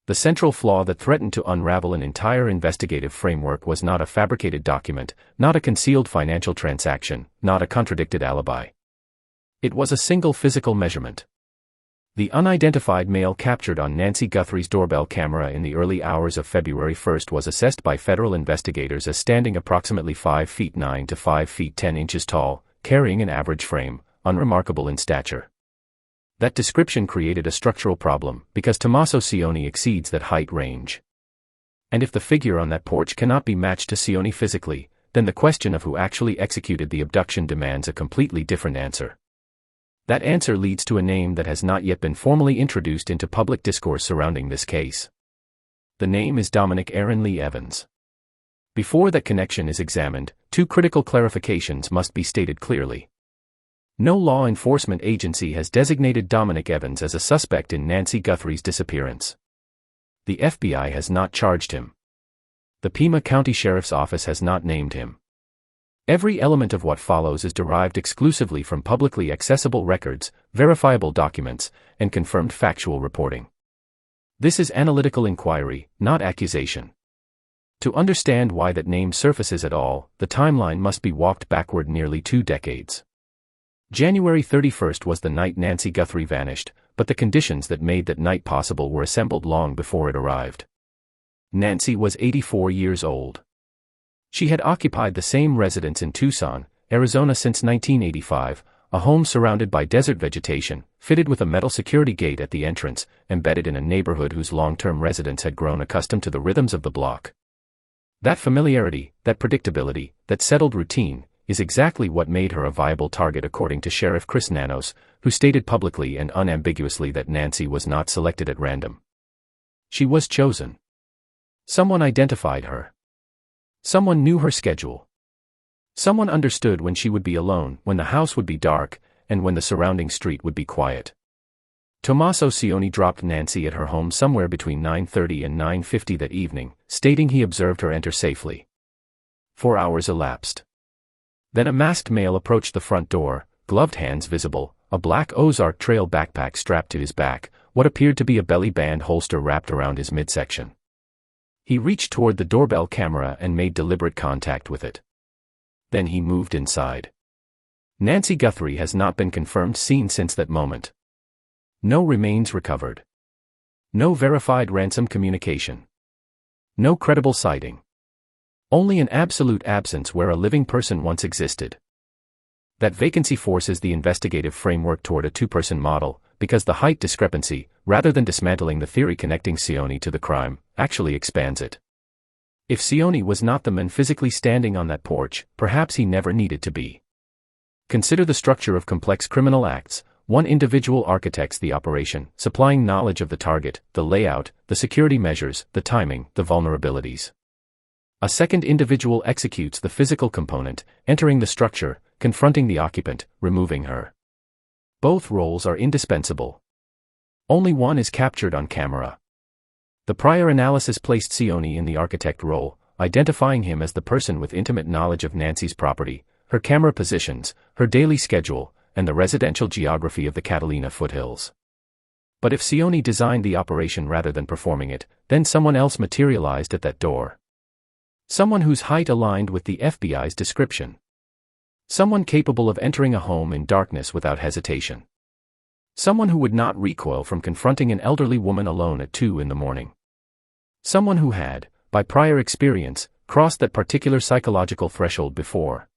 The central flaw that threatened to unravel an entire investigative framework was not a fabricated document, not a concealed financial transaction, not a contradicted alibi. It was a single physical measurement. The unidentified male captured on Nancy Guthrie's doorbell camera in the early hours of February 1 was assessed by federal investigators as standing approximately 5 feet 9 to 5 feet 10 inches tall, carrying an average frame, unremarkable in stature. That description created a structural problem, because Tommaso Cioni exceeds that height range. And if the figure on that porch cannot be matched to Cioni physically, then the question of who actually executed the abduction demands a completely different answer. That answer leads to a name that has not yet been formally introduced into public discourse surrounding this case. The name is Dominic Aaron Lee Evans. Before that connection is examined, two critical clarifications must be stated clearly. No law enforcement agency has designated Dominic Evans as a suspect in Nancy Guthrie's disappearance. The FBI has not charged him. The Pima County Sheriff's Office has not named him. Every element of what follows is derived exclusively from publicly accessible records, verifiable documents, and confirmed factual reporting. This is analytical inquiry, not accusation. To understand why that name surfaces at all, the timeline must be walked backward nearly 2 decades. January 31st was the night Nancy Guthrie vanished, but the conditions that made that night possible were assembled long before it arrived. Nancy was 84 years old. She had occupied the same residence in Tucson, Arizona since 1985, a home surrounded by desert vegetation, fitted with a metal security gate at the entrance, embedded in a neighborhood whose long-term residents had grown accustomed to the rhythms of the block. That familiarity, that predictability, that settled routine, is exactly what made her a viable target according to Sheriff Chris Nanos, who stated publicly and unambiguously that Nancy was not selected at random. She was chosen. Someone identified her. Someone knew her schedule. Someone understood when she would be alone, when the house would be dark, and when the surrounding street would be quiet. Tommaso Cioni dropped Nancy at her home somewhere between 9:30 and 9:50 that evening, stating he observed her enter safely. 4 hours elapsed. Then a masked male approached the front door, gloved hands visible, a black Ozark Trail backpack strapped to his back, what appeared to be a belly band holster wrapped around his midsection. He reached toward the doorbell camera and made deliberate contact with it. Then he moved inside. Nancy Guthrie has not been confirmed seen since that moment. No remains recovered. No verified ransom communication. No credible sighting. Only an absolute absence where a living person once existed. That vacancy forces the investigative framework toward a two-person model, because the height discrepancy, rather than dismantling the theory connecting Cioni to the crime, actually expands it. If Cioni was not the man physically standing on that porch, perhaps he never needed to be. Consider the structure of complex criminal acts. One individual architects the operation, supplying knowledge of the target, the layout, the security measures, the timing, the vulnerabilities. A second individual executes the physical component, entering the structure, confronting the occupant, removing her. Both roles are indispensable. Only one is captured on camera. The prior analysis placed Cioni in the architect role, identifying him as the person with intimate knowledge of Nancy's property, her camera positions, her daily schedule, and the residential geography of the Catalina foothills. But if Cioni designed the operation rather than performing it, then someone else materialized at that door. Someone whose height aligned with the FBI's description. Someone capable of entering a home in darkness without hesitation. Someone who would not recoil from confronting an elderly woman alone at 2 a.m. Someone who had, by prior experience, crossed that particular psychological threshold before.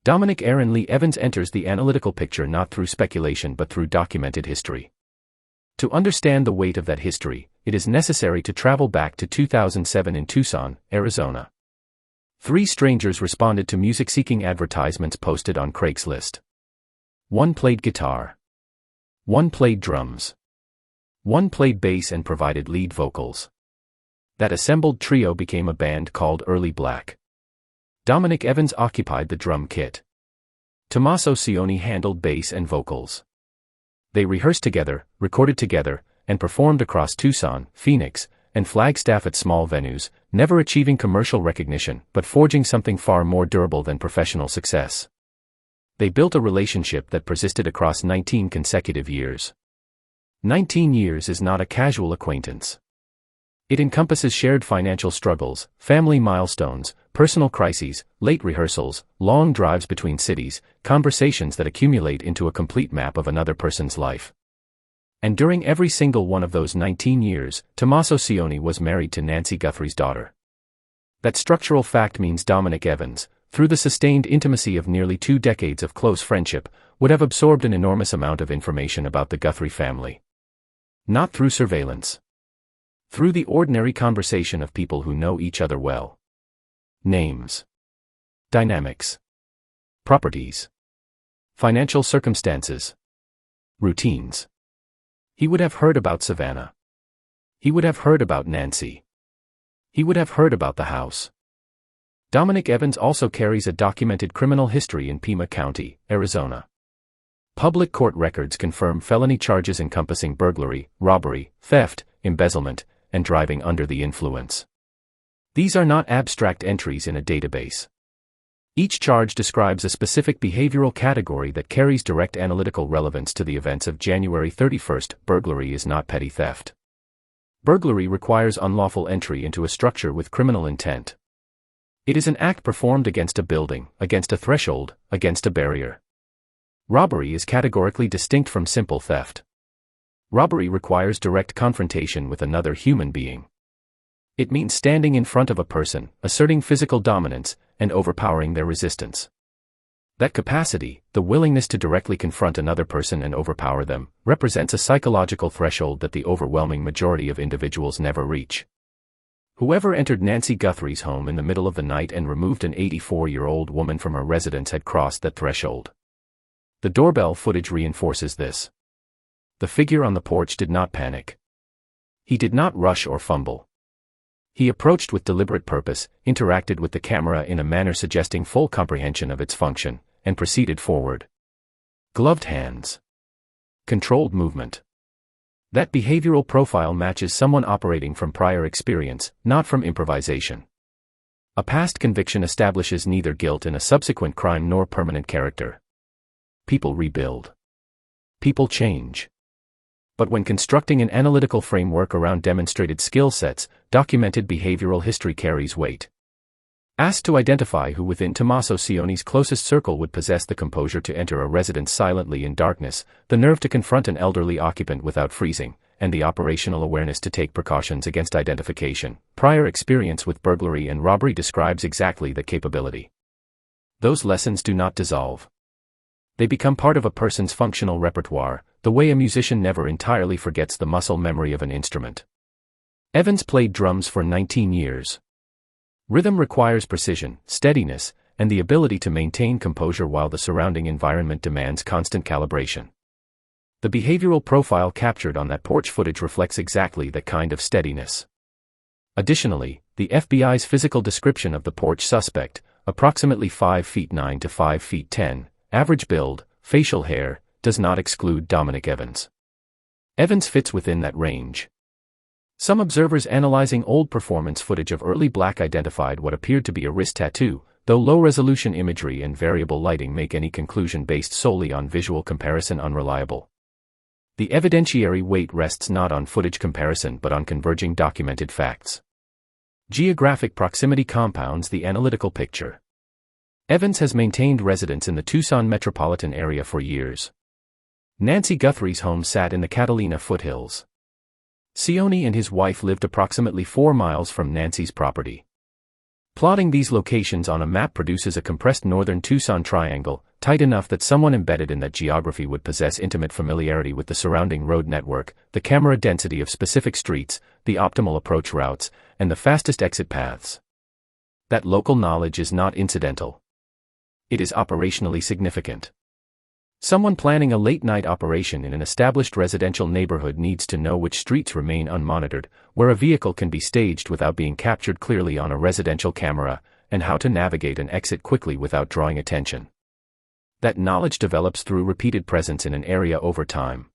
Dominic Aaron Lee Evans enters the analytical picture not through speculation but through documented history. To understand the weight of that history, it is necessary to travel back to 2007 in Tucson, Arizona. 3 strangers responded to music-seeking advertisements posted on Craigslist. 1 played guitar. 1 played drums. 1 played bass and provided lead vocals. That assembled trio became a band called Early Black. Dominic Evans occupied the drum kit. Tommaso Cioni handled bass and vocals. They rehearsed together, recorded together, and performed across Tucson, Phoenix, and Flagstaff at small venues, never achieving commercial recognition but forging something far more durable than professional success. They built a relationship that persisted across 19 consecutive years. 19 years is not a casual acquaintance. It encompasses shared financial struggles, family milestones, personal crises, late rehearsals, long drives between cities, conversations that accumulate into a complete map of another person's life. And during every single one of those 19 years, Tommaso Cioni was married to Nancy Guthrie's daughter. That structural fact means Dominic Evans, through the sustained intimacy of nearly 2 decades of close friendship, would have absorbed an enormous amount of information about the Guthrie family. Not through surveillance. Through the ordinary conversation of people who know each other well. Names. Dynamics. Properties. Financial circumstances. Routines. He would have heard about Savannah. He would have heard about Nancy. He would have heard about the house. Dominic Evans also carries a documented criminal history in Pima County, Arizona. Public court records confirm felony charges encompassing burglary, robbery, theft, embezzlement, and driving under the influence. These are not abstract entries in a database. Each charge describes a specific behavioral category that carries direct analytical relevance to the events of January 31st. Burglary is not petty theft. Burglary requires unlawful entry into a structure with criminal intent. It is an act performed against a building, against a threshold, against a barrier. Robbery is categorically distinct from simple theft. Robbery requires direct confrontation with another human being. It means standing in front of a person, asserting physical dominance, and overpowering their resistance. That capacity, the willingness to directly confront another person and overpower them, represents a psychological threshold that the overwhelming majority of individuals never reach. Whoever entered Nancy Guthrie's home in the middle of the night and removed an 84-year-old woman from her residence had crossed that threshold. The doorbell footage reinforces this. The figure on the porch did not panic. He did not rush or fumble. He approached with deliberate purpose, interacted with the camera in a manner suggesting full comprehension of its function, and proceeded forward. Gloved hands. Controlled movement. That behavioral profile matches someone operating from prior experience, not from improvisation. A past conviction establishes neither guilt in a subsequent crime nor permanent character. People rebuild. People change. But when constructing an analytical framework around demonstrated skill sets, documented behavioral history carries weight. Asked to identify who within Tommaso Cioni's closest circle would possess the composure to enter a residence silently in darkness, the nerve to confront an elderly occupant without freezing, and the operational awareness to take precautions against identification, prior experience with burglary and robbery describes exactly that capability. Those lessons do not dissolve. They become part of a person's functional repertoire, the way a musician never entirely forgets the muscle memory of an instrument. Evans played drums for 19 years. Rhythm requires precision, steadiness, and the ability to maintain composure while the surrounding environment demands constant calibration. The behavioral profile captured on that porch footage reflects exactly that kind of steadiness. Additionally, the FBI's physical description of the porch suspect, approximately 5 feet 9 to 5 feet 10, average build, facial hair, does not exclude Dominic Evans. Evans fits within that range. Some observers analyzing old performance footage of early Black identified what appeared to be a wrist tattoo, though low-resolution imagery and variable lighting make any conclusion based solely on visual comparison unreliable. The evidentiary weight rests not on footage comparison but on converging documented facts. Geographic proximity compounds the analytical picture. Evans has maintained residence in the Tucson metropolitan area for years. Nancy Guthrie's home sat in the Catalina foothills. Cioni and his wife lived approximately 4 miles from Nancy's property. Plotting these locations on a map produces a compressed northern Tucson triangle, tight enough that someone embedded in that geography would possess intimate familiarity with the surrounding road network, the camera density of specific streets, the optimal approach routes, and the fastest exit paths. That local knowledge is not incidental. It is operationally significant. Someone planning a late-night operation in an established residential neighborhood needs to know which streets remain unmonitored, where a vehicle can be staged without being captured clearly on a residential camera, and how to navigate an exit quickly without drawing attention. That knowledge develops through repeated presence in an area over time.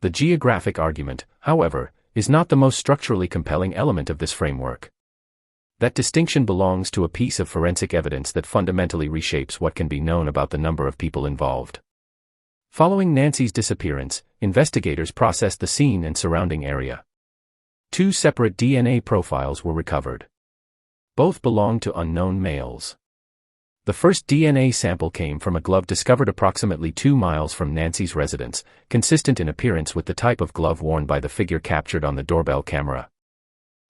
The geographic argument, however, is not the most structurally compelling element of this framework. That distinction belongs to a piece of forensic evidence that fundamentally reshapes what can be known about the number of people involved. Following Nancy's disappearance, investigators processed the scene and surrounding area. Two separate DNA profiles were recovered. Both belonged to unknown males. The first DNA sample came from a glove discovered approximately 2 miles from Nancy's residence, consistent in appearance with the type of glove worn by the figure captured on the doorbell camera.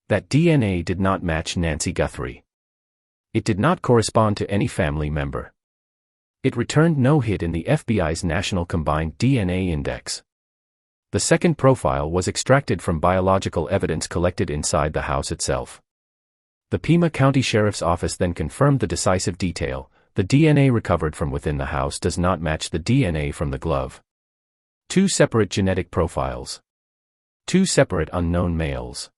That DNA did not match Nancy Guthrie. It did not correspond to any family member. It returned no hit in the FBI's National Combined DNA Index. The second profile was extracted from biological evidence collected inside the house itself. The Pima County Sheriff's Office then confirmed the decisive detail: the DNA recovered from within the house does not match the DNA from the glove. Two separate genetic profiles. Two separate unknown males.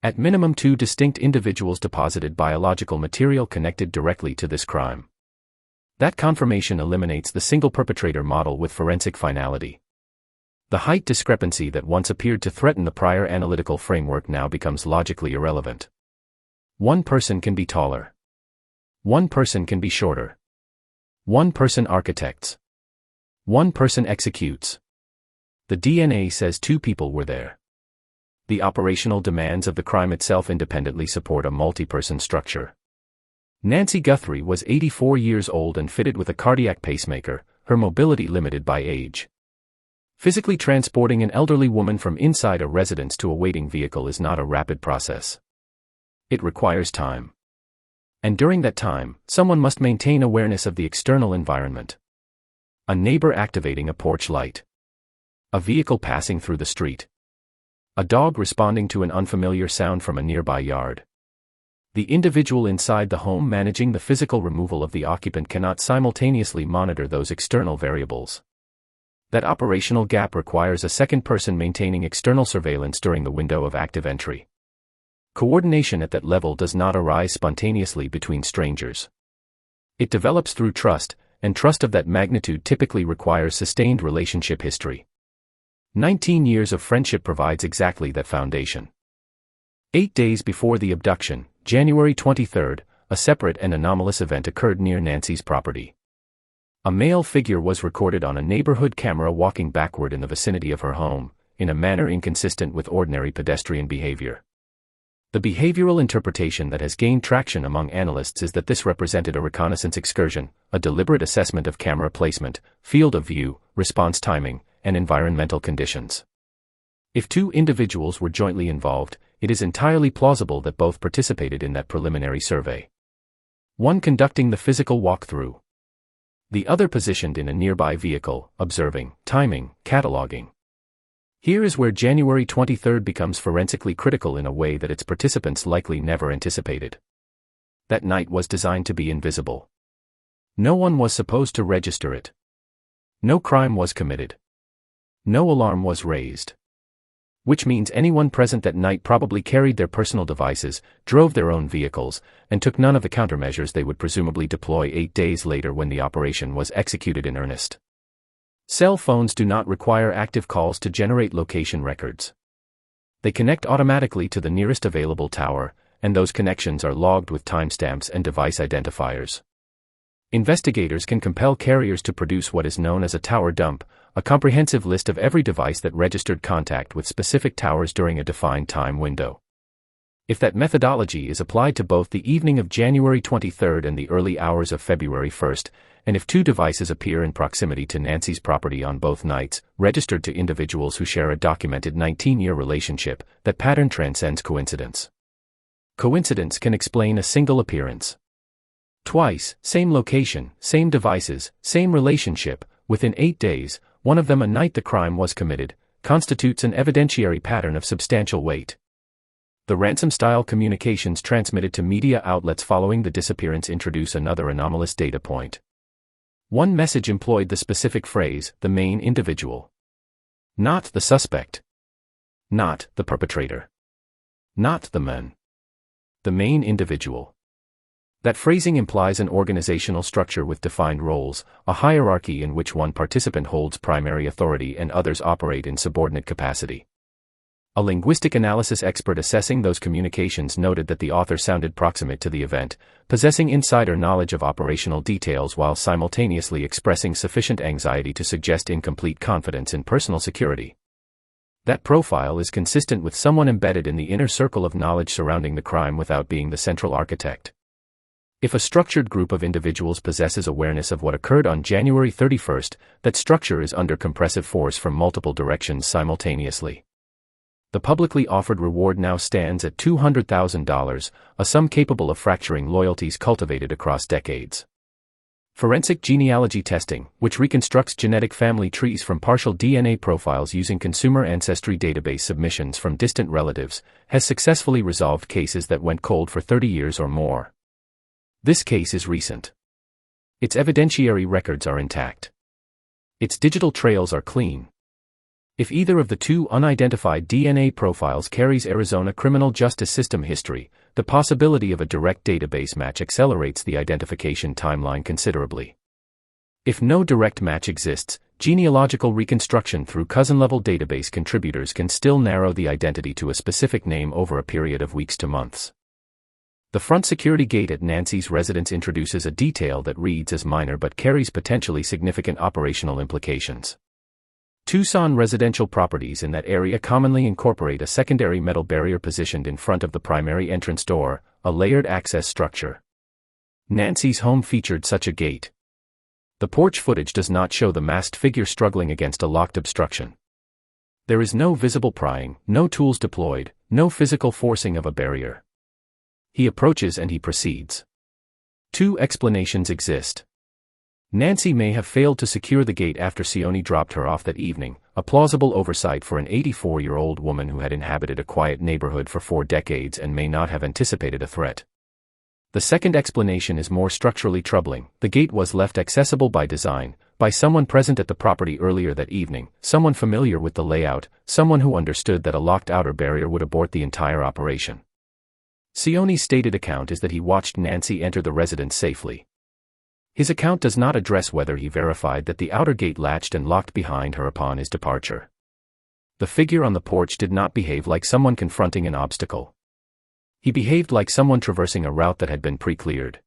At minimum, two distinct individuals deposited biological material connected directly to this crime. That confirmation eliminates the single perpetrator model with forensic finality. The height discrepancy that once appeared to threaten the prior analytical framework now becomes logically irrelevant. One person can be taller. One person can be shorter. One person architects. One person executes. The DNA says two people were there. The operational demands of the crime itself independently support a multi-person structure. Nancy Guthrie was 84 years old and fitted with a cardiac pacemaker, her mobility limited by age. Physically transporting an elderly woman from inside a residence to a waiting vehicle is not a rapid process. It requires time. And during that time, someone must maintain awareness of the external environment. A neighbor activating a porch light. A vehicle passing through the street. A dog responding to an unfamiliar sound from a nearby yard. The individual inside the home managing the physical removal of the occupant cannot simultaneously monitor those external variables. That operational gap requires a second person maintaining external surveillance during the window of active entry. Coordination at that level does not arise spontaneously between strangers. It develops through trust, and trust of that magnitude typically requires sustained relationship history. 19 years of friendship provides exactly that foundation. 8 days before the abduction, January 23, a separate and anomalous event occurred near Nancy's property. A male figure was recorded on a neighborhood camera walking backward in the vicinity of her home, in a manner inconsistent with ordinary pedestrian behavior. The behavioral interpretation that has gained traction among analysts is that this represented a reconnaissance excursion, a deliberate assessment of camera placement, field of view, response timing, and environmental conditions. If two individuals were jointly involved, it is entirely plausible that both participated in that preliminary survey. One conducting the physical walkthrough. The other positioned in a nearby vehicle, observing, timing, cataloging. Here is where January 23 becomes forensically critical in a way that its participants likely never anticipated. That night was designed to be invisible. No one was supposed to register it. No crime was committed. No alarm was raised. Which means anyone present that night probably carried their personal devices, drove their own vehicles, and took none of the countermeasures they would presumably deploy 8 days later when the operation was executed in earnest. Cell phones do not require active calls to generate location records. They connect automatically to the nearest available tower, and those connections are logged with timestamps and device identifiers. Investigators can compel carriers to produce what is known as a tower dump, a comprehensive list of every device that registered contact with specific towers during a defined time window. If that methodology is applied to both the evening of January 23 and the early hours of February 1, and if two devices appear in proximity to Nancy's property on both nights, registered to individuals who share a documented 19-year relationship, that pattern transcends coincidence. Coincidence can explain a single appearance. Twice, same location, same devices, same relationship, within 8 days, one of them a night the crime was committed, constitutes an evidentiary pattern of substantial weight. The ransom-style communications transmitted to media outlets following the disappearance introduce another anomalous data point. One message employed the specific phrase, the main individual. Not the suspect. Not the perpetrator. Not the man. The main individual. That phrasing implies an organizational structure with defined roles, a hierarchy in which one participant holds primary authority and others operate in subordinate capacity. A linguistic analysis expert assessing those communications noted that the author sounded proximate to the event, possessing insider knowledge of operational details while simultaneously expressing sufficient anxiety to suggest incomplete confidence in personal security. That profile is consistent with someone embedded in the inner circle of knowledge surrounding the crime without being the central architect. If a structured group of individuals possesses awareness of what occurred on January 31st, that structure is under compressive force from multiple directions simultaneously. The publicly offered reward now stands at $200,000, a sum capable of fracturing loyalties cultivated across decades. Forensic genealogy testing, which reconstructs genetic family trees from partial DNA profiles using consumer ancestry database submissions from distant relatives, has successfully resolved cases that went cold for 30 years or more. This case is recent. Its evidentiary records are intact. Its digital trails are clean. If either of the two unidentified DNA profiles carries Arizona criminal justice system history, the possibility of a direct database match accelerates the identification timeline considerably. If no direct match exists, genealogical reconstruction through cousin-level database contributors can still narrow the identity to a specific name over a period of weeks to months. The front security gate at Nancy's residence introduces a detail that reads as minor but carries potentially significant operational implications. Tucson residential properties in that area commonly incorporate a secondary metal barrier positioned in front of the primary entrance door, a layered access structure. Nancy's home featured such a gate. The porch footage does not show the masked figure struggling against a locked obstruction. There is no visible prying, no tools deployed, no physical forcing of a barrier. He approaches and he proceeds. Two explanations exist. Nancy may have failed to secure the gate after Sione dropped her off that evening, a plausible oversight for an 84-year-old woman who had inhabited a quiet neighborhood for 4 decades and may not have anticipated a threat. The second explanation is more structurally troubling. The gate was left accessible by design, by someone present at the property earlier that evening, someone familiar with the layout, someone who understood that a locked outer barrier would abort the entire operation. Sione's stated account is that he watched Nancy enter the residence safely. His account does not address whether he verified that the outer gate latched and locked behind her upon his departure. The figure on the porch did not behave like someone confronting an obstacle. He behaved like someone traversing a route that had been pre-cleared.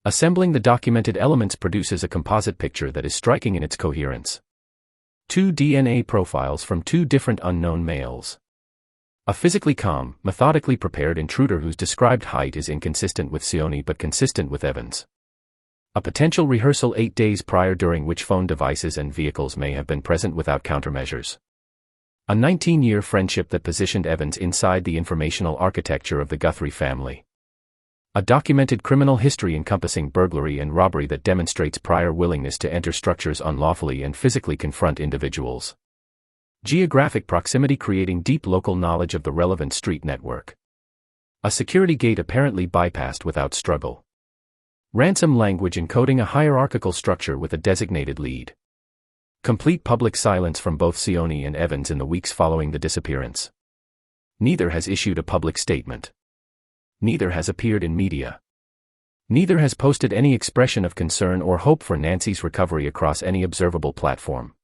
Assembling the documented elements produces a composite picture that is striking in its coherence. 2 DNA profiles from 2 different unknown males. A physically calm, methodically prepared intruder whose described height is inconsistent with Sione but consistent with Evans. A potential rehearsal 8 days prior during which phone devices and vehicles may have been present without countermeasures. A 19-year friendship that positioned Evans inside the informational architecture of the Guthrie family. A documented criminal history encompassing burglary and robbery that demonstrates prior willingness to enter structures unlawfully and physically confront individuals. Geographic proximity creating deep local knowledge of the relevant street network. A security gate apparently bypassed without struggle. Ransom language encoding a hierarchical structure with a designated lead. Complete public silence from both Sione and Evans in the weeks following the disappearance. Neither has issued a public statement. Neither has appeared in media. Neither has posted any expression of concern or hope for Nancy's recovery across any observable platform.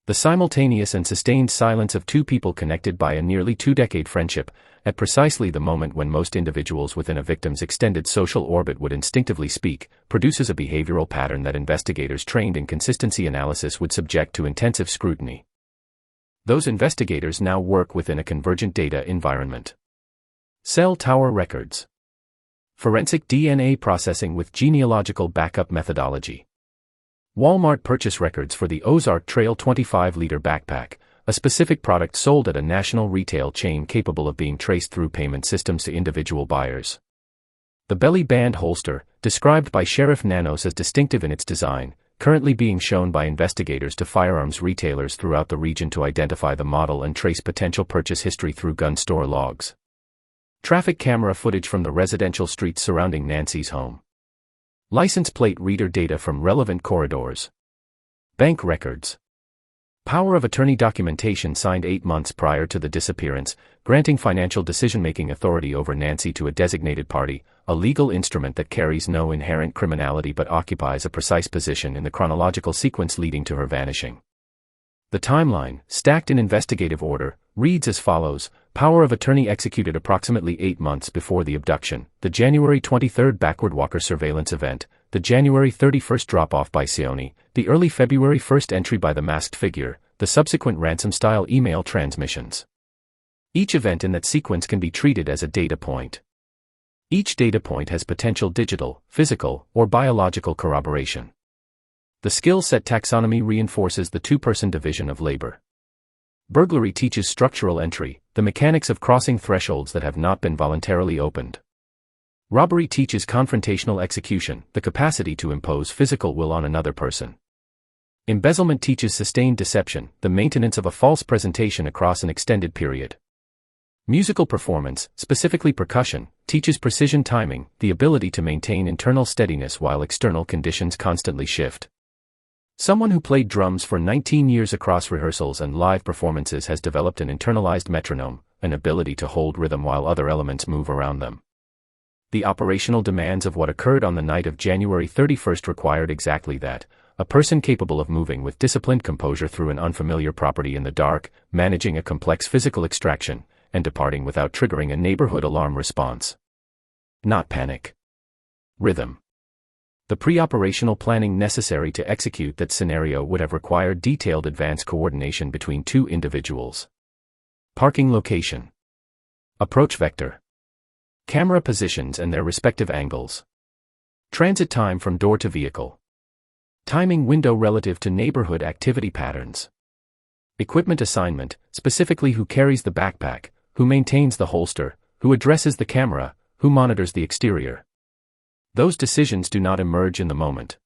The simultaneous and sustained silence of 2 people connected by a nearly 2-decade friendship, at precisely the moment when most individuals within a victim's extended social orbit would instinctively speak, produces a behavioral pattern that investigators trained in consistency analysis would subject to intensive scrutiny. Those investigators now work within a convergent data environment. Cell tower records. Forensic DNA processing with genealogical backup methodology. Walmart purchase records for the Ozark Trail 25-liter backpack, a specific product sold at a national retail chain capable of being traced through payment systems to individual buyers. The belly band holster, described by Sheriff Nanos as distinctive in its design, currently being shown by investigators to firearms retailers throughout the region to identify the model and trace potential purchase history through gun store logs. Traffic camera footage from the residential streets surrounding Nancy's home. License plate reader data from relevant corridors. Bank records. Power of attorney documentation signed 8 months prior to the disappearance, granting financial decision-making authority over Nancy to a designated party, a legal instrument that carries no inherent criminality but occupies a precise position in the chronological sequence leading to her vanishing. The timeline, stacked in investigative order, reads as follows: power of attorney executed approximately 8 months before the abduction, the January 23 backward walker surveillance event, the January 31 drop-off by Sione, the early February 1 entry by the masked figure, the subsequent ransom-style email transmissions. Each event in that sequence can be treated as a data point. Each data point has potential digital, physical, or biological corroboration. The skill set taxonomy reinforces the two-person division of labor. Burglary teaches structural entry, the mechanics of crossing thresholds that have not been voluntarily opened. Robbery teaches confrontational execution, the capacity to impose physical will on another person. Embezzlement teaches sustained deception, the maintenance of a false presentation across an extended period. Musical performance, specifically percussion, teaches precision timing, the ability to maintain internal steadiness while external conditions constantly shift. Someone who played drums for 19 years across rehearsals and live performances has developed an internalized metronome, an ability to hold rhythm while other elements move around them. The operational demands of what occurred on the night of January 31st required exactly that, a person capable of moving with disciplined composure through an unfamiliar property in the dark, managing a complex physical extraction, and departing without triggering a neighborhood alarm response. Not panic. Rhythm. The pre-operational planning necessary to execute that scenario would have required detailed advance coordination between two individuals. Parking location. Approach vector. Camera positions and their respective angles. Transit time from door to vehicle. Timing window relative to neighborhood activity patterns. Equipment assignment, specifically who carries the backpack, who maintains the holster, who addresses the camera, who monitors the exterior. Those decisions do not emerge in the moment.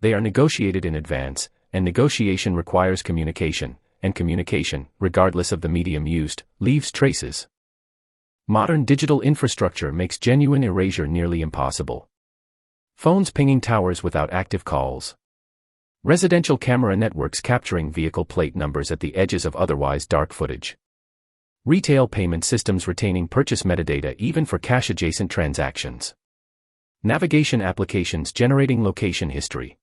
They are negotiated in advance, and negotiation requires communication, and communication, regardless of the medium used, leaves traces. Modern digital infrastructure makes genuine erasure nearly impossible. Phones pinging towers without active calls. Residential camera networks capturing vehicle plate numbers at the edges of otherwise dark footage. Retail payment systems retaining purchase metadata even for cash-adjacent transactions. Navigation applications generating location history.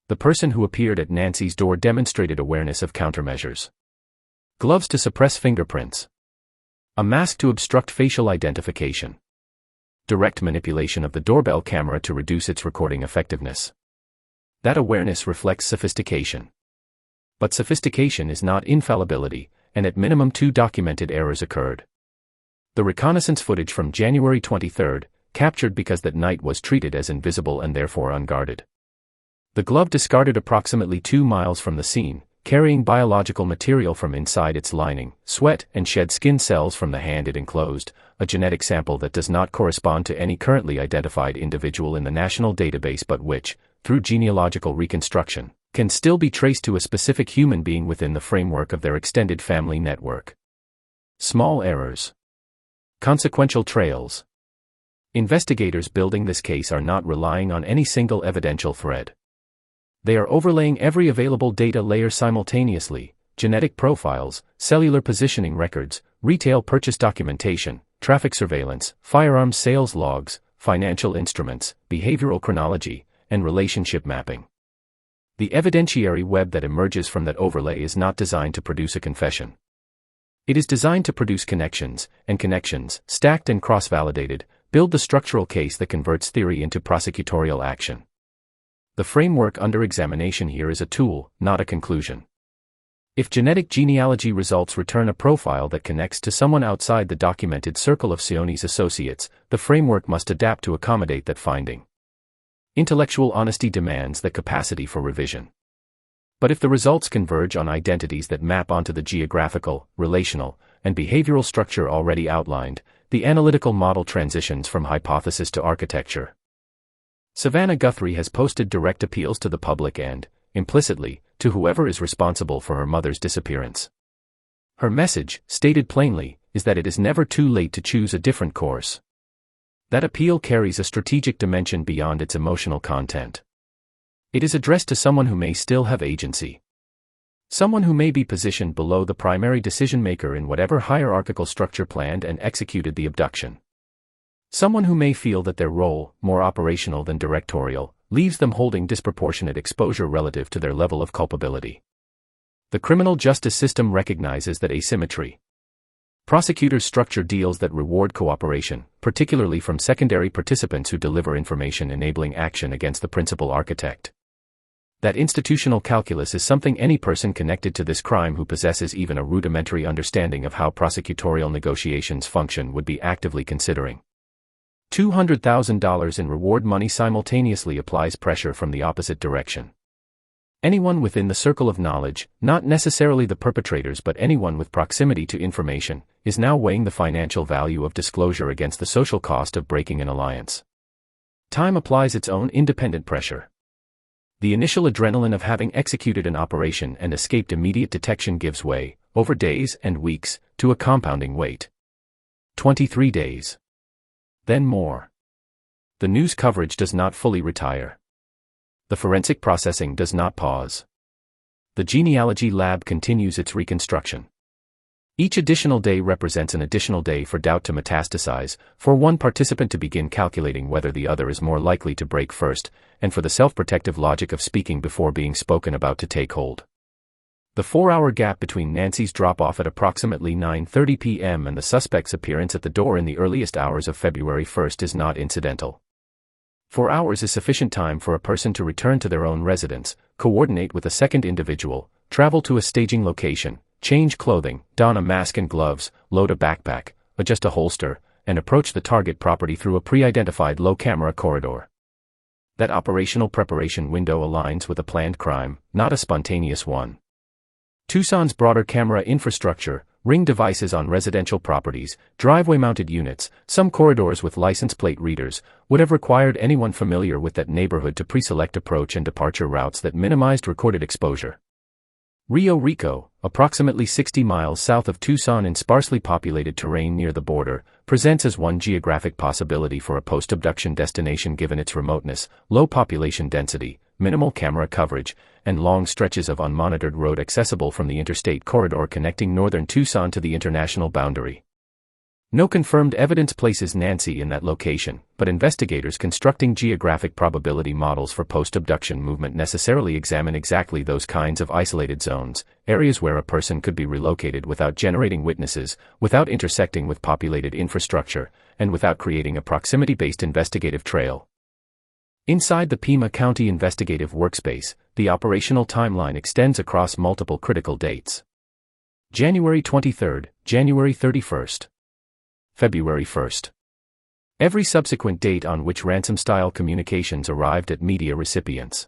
The person who appeared at Nancy's door demonstrated awareness of countermeasures. Gloves to suppress fingerprints. A mask to obstruct facial identification. Direct manipulation of the doorbell camera to reduce its recording effectiveness. That awareness reflects sophistication. But sophistication is not infallibility, and at minimum 2 documented errors occurred. The reconnaissance footage from January 23, captured because that night was treated as invisible and therefore unguarded. The glove discarded approximately 2 miles from the scene, carrying biological material from inside its lining, sweat and shed skin cells from the hand it enclosed, a genetic sample that does not correspond to any currently identified individual in the national database but which, through genealogical reconstruction, can still be traced to a specific human being within the framework of their extended family network. Small errors. Consequential trails. Investigators building this case are not relying on any single evidential thread. They are overlaying every available data layer simultaneously: genetic profiles, cellular positioning records, retail purchase documentation, traffic surveillance, firearms sales logs, financial instruments, behavioral chronology, and relationship mapping. The evidentiary web that emerges from that overlay is not designed to produce a confession. It is designed to produce connections, and connections, stacked and cross-validated, build the structural case that converts theory into prosecutorial action. The framework under examination here is a tool, not a conclusion. If genetic genealogy results return a profile that connects to someone outside the documented circle of Sione's associates, the framework must adapt to accommodate that finding. Intellectual honesty demands the capacity for revision. But if the results converge on identities that map onto the geographical, relational, and behavioral structure already outlined, the analytical model transitions from hypothesis to architecture. Savannah Guthrie has posted direct appeals to the public and, implicitly, to whoever is responsible for her mother's disappearance. Her message, stated plainly, is that it is never too late to choose a different course. That appeal carries a strategic dimension beyond its emotional content. It is addressed to someone who may still have agency. Someone who may be positioned below the primary decision-maker in whatever hierarchical structure planned and executed the abduction. Someone who may feel that their role, more operational than directorial, leaves them holding disproportionate exposure relative to their level of culpability. The criminal justice system recognizes that asymmetry. Prosecutors structure deals that reward cooperation, particularly from secondary participants who deliver information enabling action against the principal architect. That institutional calculus is something any person connected to this crime who possesses even a rudimentary understanding of how prosecutorial negotiations function would be actively considering. $200,000 in reward money simultaneously applies pressure from the opposite direction. Anyone within the circle of knowledge, not necessarily the perpetrators but anyone with proximity to information, is now weighing the financial value of disclosure against the social cost of breaking an alliance. Time applies its own independent pressure. The initial adrenaline of having executed an operation and escaped immediate detection gives way, over days and weeks, to a compounding wait. 23 days. Then more. The news coverage does not fully retire. The forensic processing does not pause. The genealogy lab continues its reconstruction. Each additional day represents an additional day for doubt to metastasize, for one participant to begin calculating whether the other is more likely to break first, and for the self-protective logic of speaking before being spoken about to take hold. The 4-hour gap between Nancy's drop-off at approximately 9:30 p.m. and the suspect's appearance at the door in the earliest hours of February 1st is not incidental. 4 hours is sufficient time for a person to return to their own residence, coordinate with a second individual, travel to a staging location, change clothing, don a mask and gloves, load a backpack, adjust a holster, and approach the target property through a pre-identified low-camera corridor. That operational preparation window aligns with a planned crime, not a spontaneous one. Tucson's broader camera infrastructure, ring devices on residential properties, driveway-mounted units, some corridors with license plate readers, would have required anyone familiar with that neighborhood to pre-select approach and departure routes that minimized recorded exposure. Rio Rico, approximately 60 miles south of Tucson in sparsely populated terrain near the border, presents as one geographic possibility for a post-abduction destination given its remoteness, low population density, minimal camera coverage, and long stretches of unmonitored road accessible from the interstate corridor connecting northern Tucson to the international boundary. No confirmed evidence places Nancy in that location, but investigators constructing geographic probability models for post-abduction movement necessarily examine exactly those kinds of isolated zones, areas where a person could be relocated without generating witnesses, without intersecting with populated infrastructure, and without creating a proximity-based investigative trail. Inside the Pima County Investigative Workspace, the operational timeline extends across multiple critical dates. January 23, January 31st. February 1st. Every subsequent date on which ransom-style communications arrived at media recipients.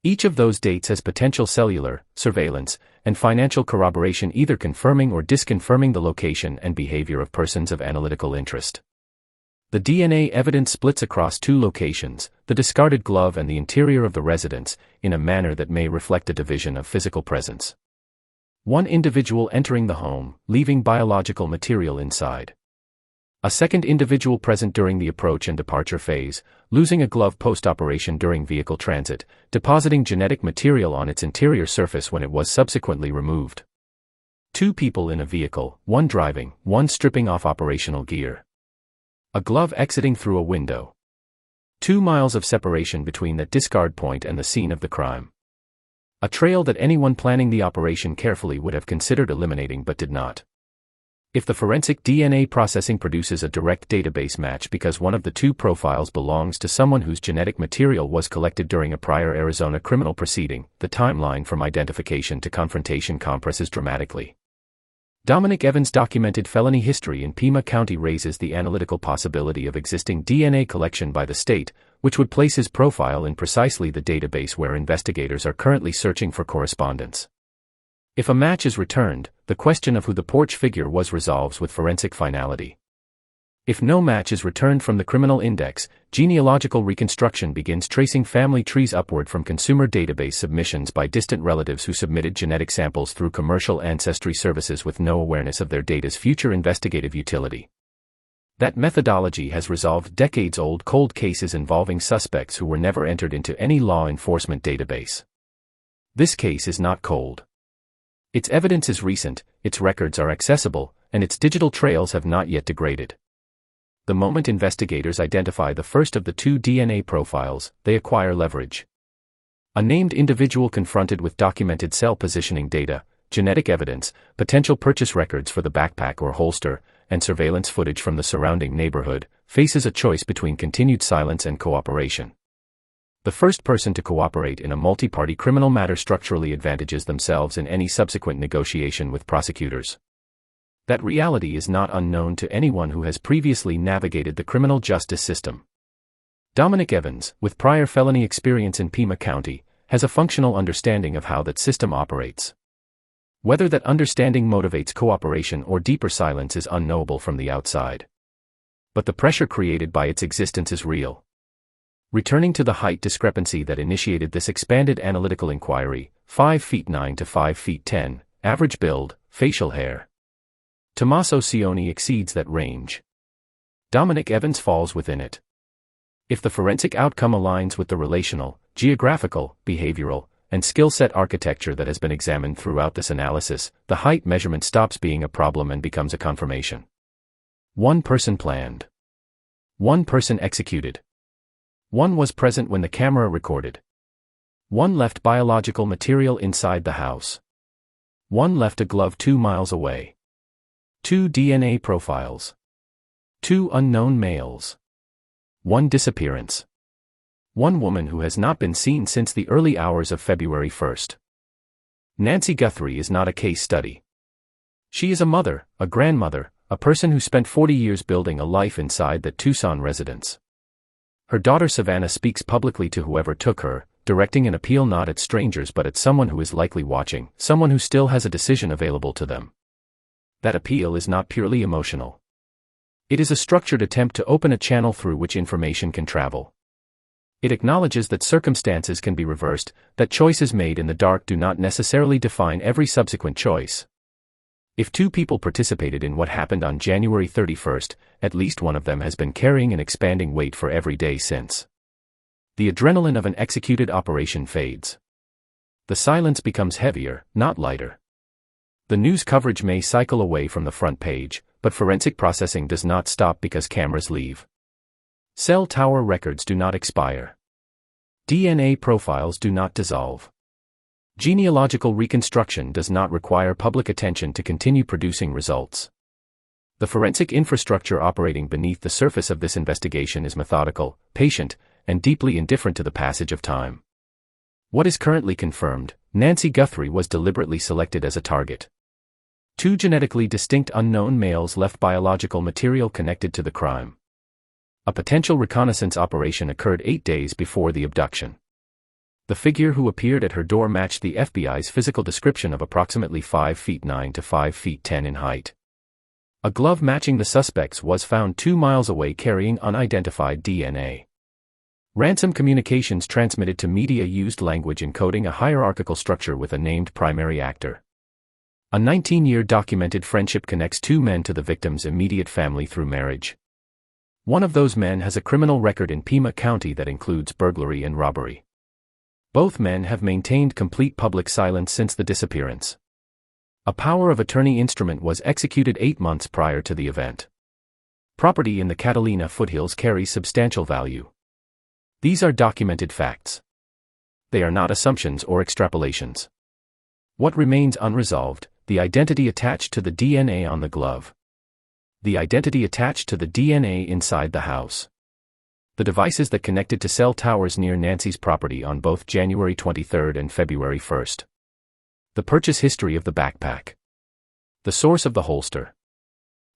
Each of those dates has potential cellular, surveillance, and financial corroboration either confirming or disconfirming the location and behavior of persons of analytical interest. The DNA evidence splits across two locations, the discarded glove and the interior of the residence, in a manner that may reflect a division of physical presence. One individual entering the home, leaving biological material inside. A second individual present during the approach and departure phase, losing a glove post-operation during vehicle transit, depositing genetic material on its interior surface when it was subsequently removed. Two people in a vehicle, one driving, one stripping off operational gear. A glove exiting through a window. 2 miles of separation between that discard point and the scene of the crime. A trail that anyone planning the operation carefully would have considered eliminating but did not. If the forensic DNA processing produces a direct database match because one of the two profiles belongs to someone whose genetic material was collected during a prior Arizona criminal proceeding, the timeline from identification to confrontation compresses dramatically. Dominic Evans' documented felony history in Pima County raises the analytical possibility of existing DNA collection by the state, which would place his profile in precisely the database where investigators are currently searching for correspondence. If a match is returned, the question of who the porch figure was resolves with forensic finality. If no match is returned from the criminal index, genealogical reconstruction begins tracing family trees upward from consumer database submissions by distant relatives who submitted genetic samples through commercial ancestry services with no awareness of their data's future investigative utility. That methodology has resolved decades-old cold cases involving suspects who were never entered into any law enforcement database. This case is not cold. Its evidence is recent, its records are accessible, and its digital trails have not yet degraded. The moment investigators identify the first of the two DNA profiles, they acquire leverage. A named individual confronted with documented cell positioning data, genetic evidence, potential purchase records for the backpack or holster, and surveillance footage from the surrounding neighborhood, faces a choice between continued silence and cooperation. The first person to cooperate in a multi-party criminal matter structurally advantages themselves in any subsequent negotiation with prosecutors. That reality is not unknown to anyone who has previously navigated the criminal justice system. Dominic Evans, with prior felony experience in Pima County, has a functional understanding of how that system operates. Whether that understanding motivates cooperation or deeper silence is unknowable from the outside. But the pressure created by its existence is real. Returning to the height discrepancy that initiated this expanded analytical inquiry, 5 feet 9 to 5 feet 10, average build, facial hair. Tommaso Cioni exceeds that range. Dominic Evans falls within it. If the forensic outcome aligns with the relational, geographical, behavioral, and skill set architecture that has been examined throughout this analysis, the height measurement stops being a problem and becomes a confirmation. One person planned. One person executed. One was present when the camera recorded. One left biological material inside the house. One left a glove 2 miles away. 2 DNA profiles. 2 unknown males. 1 disappearance. 1 woman who has not been seen since the early hours of February 1st. Nancy Guthrie is not a case study. She is a mother, a grandmother, a person who spent 40 years building a life inside that Tucson residence. Her daughter Savannah speaks publicly to whoever took her, directing an appeal not at strangers but at someone who is likely watching, someone who still has a decision available to them. That appeal is not purely emotional. It is a structured attempt to open a channel through which information can travel. It acknowledges that circumstances can be reversed, that choices made in the dark do not necessarily define every subsequent choice. If 2 people participated in what happened on January 31st, at least one of them has been carrying an expanding weight for every day since. The adrenaline of an executed operation fades. The silence becomes heavier, not lighter. The news coverage may cycle away from the front page, but forensic processing does not stop because cameras leave. Cell tower records do not expire. DNA profiles do not dissolve. Genealogical reconstruction does not require public attention to continue producing results. The forensic infrastructure operating beneath the surface of this investigation is methodical, patient, and deeply indifferent to the passage of time. What is currently confirmed, Nancy Guthrie was deliberately selected as a target. 2 genetically distinct unknown males left biological material connected to the crime. A potential reconnaissance operation occurred 8 days before the abduction. The figure who appeared at her door matched the FBI's physical description of approximately 5 feet 9 to 5 feet 10 in height. A glove matching the suspect's was found 2 miles away carrying unidentified DNA. Ransom communications transmitted to media used language encoding a hierarchical structure with a named primary actor. A 19-year documented friendship connects 2 men to the victim's immediate family through marriage. One of those men has a criminal record in Pima County that includes burglary and robbery. Both men have maintained complete public silence since the disappearance. A power of attorney instrument was executed 8 months prior to the event. Property in the Catalina foothills carries substantial value. These are documented facts. They are not assumptions or extrapolations. What remains unresolved, the identity attached to the DNA on the glove. The identity attached to the DNA inside the house. The devices that connected to cell towers near Nancy's property on both January 23 and February 1. The purchase history of the backpack. The source of the holster.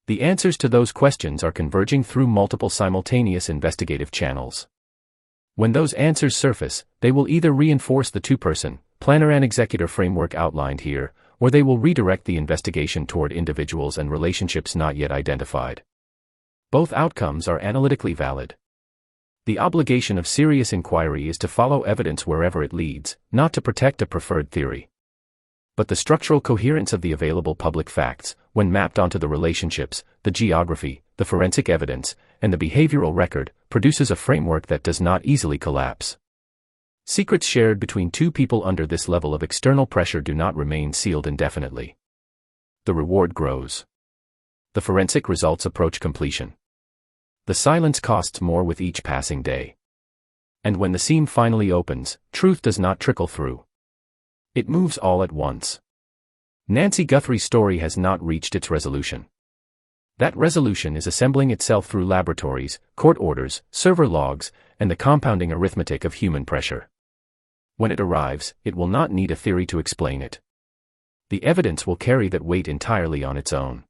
The answers to those questions are converging through multiple simultaneous investigative channels. When those answers surface, they will either reinforce the 2-person, planner and executor framework outlined here, or they will redirect the investigation toward individuals and relationships not yet identified. Both outcomes are analytically valid. The obligation of serious inquiry is to follow evidence wherever it leads, not to protect a preferred theory. But the structural coherence of the available public facts, when mapped onto the relationships, the geography, the forensic evidence, and the behavioral record, produces a framework that does not easily collapse. Secrets shared between 2 people under this level of external pressure do not remain sealed indefinitely. The reward grows. The forensic results approach completion. The silence costs more with each passing day. And when the seam finally opens, truth does not trickle through. It moves all at once. Nancy Guthrie's story has not reached its resolution. That resolution is assembling itself through laboratories, court orders, server logs, and the compounding arithmetic of human pressure. When it arrives, it will not need a theory to explain it. The evidence will carry that weight entirely on its own.